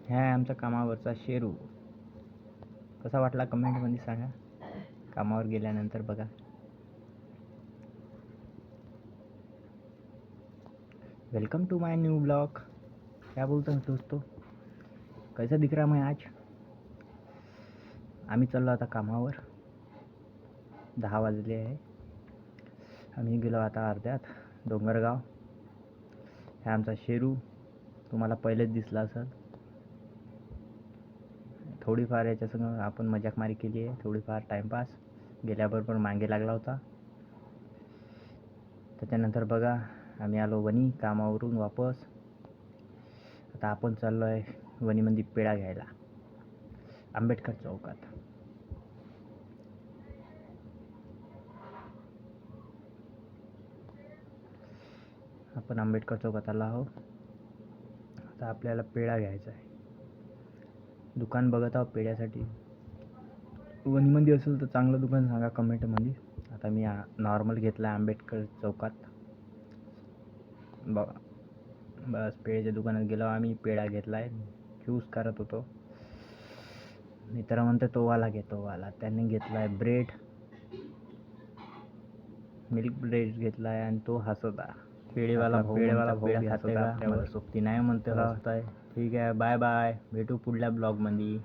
ह्या आहे आमच्या कामावरचा शेरू. कसा वाटला कमेंटमध्ये सांगा. कामावर गेल्यानंतर बघा. Welcome to my new blog. क्या बोलता हूँ दोस्तों, कैसा दिख रहा मैं आज. आम्ही चाललो आता कामावर. 10 वाजले आहे. आम्ही गेलो आता अर्ध्यात डोंगरगाव. हा आमचा शेरू, तुम्हाला पहिलेच दिसला असेल. थोडीफार याच्यासंग आपण मजाकमारी केली आहे, थोडीफार टाईमपास. गेल्याबरोबर मागे लागला होता. त्याच्यानंतर बघा आम्ही आलो वणी कामावरून वापस. आता आपण चाललो आहे वणीमध्ये पेढा घ्यायला, आंबेडकर चौकात. आपण आंबेडकर चौकात आलो आहोत. आता आपल्याला पेढा घ्यायचा आहे. दुकान बघत आहोत पेढ्यासाठी. वणीमध्ये असेल तर चांगलं दुकान सांगा कमेंटमध्ये. आता मी नॉर्मल घेतला आंबेडकर चौकात. बस पेढ्याच्या दुकानात गेलो आम्ही. पेढा घेतला आहे, चूज करत होतो. मित्र म्हणते तो वाला घे, तो वाला. त्यांनी घेतला आहे ब्रेड, मिल्क ब्रेड घेतला आहे आणि तो हसत आहे. पेढेवाला भाऊ हसत आहे आपल्यावर. सोबती नाही म्हणते हसत आहे. ठीक आहे, बाय बाय, भेटू पुढल्या ब्लॉगमध्ये.